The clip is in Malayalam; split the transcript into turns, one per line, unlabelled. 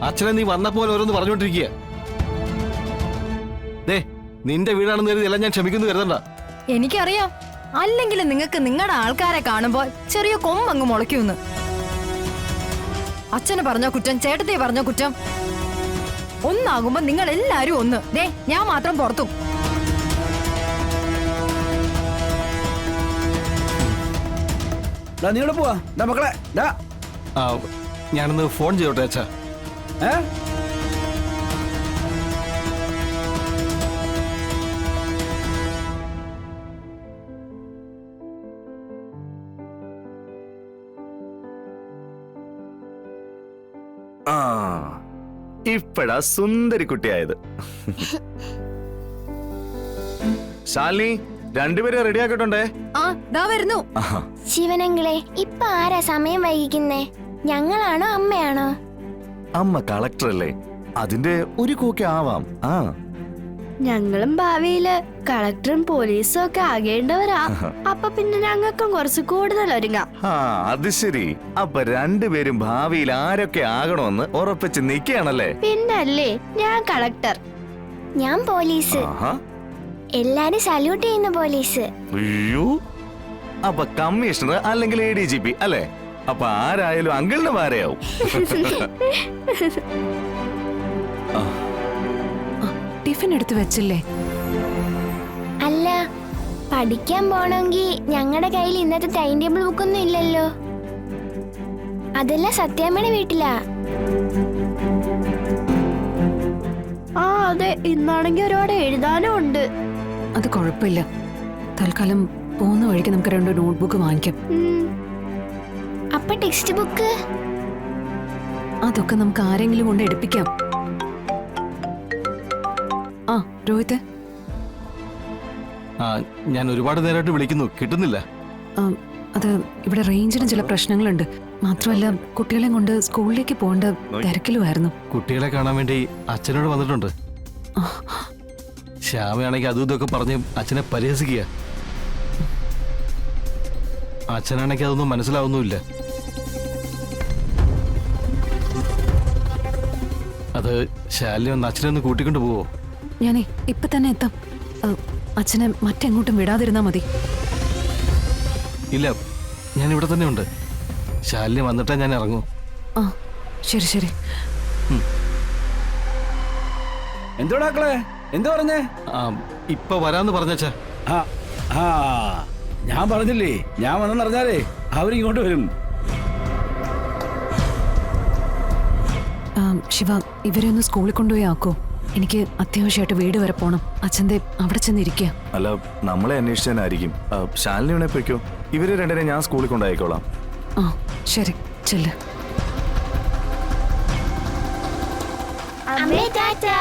അച്ഛനെ നീ വന്നപ്പോൾ ഓരോന്ന് പറഞ്ഞുകൊണ്ടിരിക്കുക. ദേ, നിന്റെ വീടാണെന്ന് കരുതി എല്ലാം ഞാൻ ക്ഷമിക്കുന്നു കരുതണ്ട.
എനിക്കറിയാം, അല്ലെങ്കിൽ നിങ്ങൾക്ക് നിങ്ങളുടെ ആൾക്കാരെ കാണുമ്പോൾ ചെറിയ കൊമ്പങ്ങ് മുളയ്ക്കുമെന്ന്. അച്ഛന് പറഞ്ഞ കുറ്റം, ചേട്ടത്തെ പറഞ്ഞ കുറ്റം ഒന്നാകുമ്പോ നിങ്ങൾ എല്ലാരും ഒന്ന്. ദേ, ഞാൻ മാത്രം പുറത്തും.
നീ ഇവിടെ പോവാ മക്കളെ.
ഞാനൊന്ന് ഫോൺ ചെയ്തോട്ടെ അച്ഛാ.
ഇപ്പഴാ സുന്ദരി കുട്ടിയായത്. ശാലിനി, രണ്ടുപേരെ റെഡിയാക്കിട്ടുണ്ടേ.
ആ, ദാ വരുന്നു.
ശിവനങ്ങളെ, ഇപ്പൊ ആരാ സമയം വൈകിക്കുന്നേ? ഞങ്ങളാണോ അമ്മയാണോ?
അമ്മ കളക്ടർ അല്ലേ, അതിന്റെ ഒരു കൂക്കെ ആവാം.
ഞങ്ങളും ഭാവിയില് കളക്ടറും പോലീസും ഒക്കെ ആകേണ്ടവരാ. അപ്പൊ പിന്നെ ഞങ്ങൾക്കും കുറച്ച് കൂടുതൽ ഒരുങ്ങാം.
അത് ശരി. അപ്പൊ രണ്ടുപേരും ഭാവിയിൽ ആരൊക്കെ ആകണമെന്ന് ഉറപ്പിച്ച് നിൽക്കുകയാണല്ലേ?
പിന്നല്ലേ, ഞാൻ കളക്ടർ, ഞാൻ പോലീസ്, എല്ലാരും സല്യൂട്ട് ചെയ്യുന്ന പോലീസ്.
അയ്യോ, അപ്പൊ കമ്മീഷണർ അല്ലെങ്കിൽ ADGP അല്ലേ? അപ്പൊ ആരായാലും അങ്കിളിന് ഭാര്യയാവും.
ടിഫിൻ എടുത്തു വെച്ചില്ലേ?
അല്ല, പഠിക്കാൻ പോണെങ്കിൽ ഞങ്ങളുടെ കയ്യിൽ ഇന്നത്തെ ടൈം ടേബിൾ ബുക്കൊന്നും ഇല്ലല്ലോ. അതെല്ലാം സത്യാമ്മയുടെ വീട്ടിലാ. ആ അതെ, ഇന്നാണെങ്കിൽ ഒരുപാട് എഴുതാനും ഉണ്ട്.
അത് കുഴപ്പമില്ല, തൽക്കാലം പോകുന്ന വഴിക്ക് നമുക്ക് 2 നോട്ട്ബുക്ക് വാങ്ങിക്കാം.
അപ്പൊ ടെക്സ്റ്റ് ബുക്ക്
അതൊക്കെ നമുക്ക് ആരെങ്കിലും കൊണ്ട് എടുപ്പിക്കാം. ആ രോഹിത്,
ഞാൻ ഒരുപാട് നേരമായിട്ട് വിളിക്കുന്നു, കിട്ടുന്നില്ല.
അത് ഇവിടെ റേഞ്ചിന് ചില പ്രശ്നങ്ങളുണ്ട്. മാത്രമല്ല കുട്ടികളെ കൊണ്ട് സ്കൂളിലേക്ക് പോകേണ്ട തിരക്കിലുമായിരുന്നു.
കുട്ടികളെ കാണാൻ വേണ്ടി അച്ഛനോട് വന്നിട്ടുണ്ട്. ശ്യാമയാണെങ്കിൽ അതും ഇതൊക്കെ പറഞ്ഞ് അച്ഛനെ പരിഹസിക്കുക. അച്ഛനാണെങ്കിൽ അതൊന്നും മനസ്സിലാവുന്നുമില്ല. അത് ശാലിനി ഒന്ന് അച്ഛനെ ഒന്ന് കൂട്ടിക്കൊണ്ട് പോവോ?
ഞാനേ ഇപ്പൊ തന്നെ എത്താം. അച്ഛനെ മറ്റെങ്ങോട്ടും വിടാതിരുന്നാ മതി.
ഇല്ല, ഞാൻ ഇവിടെ തന്നെ ഉണ്ട്. ശാലിനി വന്നിട്ടേ ഞാൻ ഇറങ്ങൂ.
ആ ശരി ശരി.
എന്തോടാക്കളെ, എന്താ പറഞ്ഞേ?
ഇപ്പൊ വരാന്ന് പറഞ്ഞാ.
ഞാൻ പറഞ്ഞില്ലേ, ഞാൻ വന്നെന്നറിഞ്ഞാലേ അവരിങ്ങോട്ട് വരും.
ശിവ, ഇവരെ ഒന്ന് സ്കൂളിൽ കൊണ്ടുപോയി ആക്കോ. എനിക്ക് അത്യാവശ്യമായിട്ട് വീട് വരെ പോണം. അച്ഛൻ്റെ അവിടെ ചെന്നിരിക്കുക.
അല്ല, നമ്മളെ അന്വേഷിച്ചാനായിരിക്കും. ശാലിനി വേണേ പോയിക്കോ, ഇവര് രണ്ടിനെ ഞാൻ സ്കൂളിൽ കൊണ്ടായിക്കോളാം.
ആ ശരി, ചെല്ല്.
അമ്മേ ടാറ്റാ.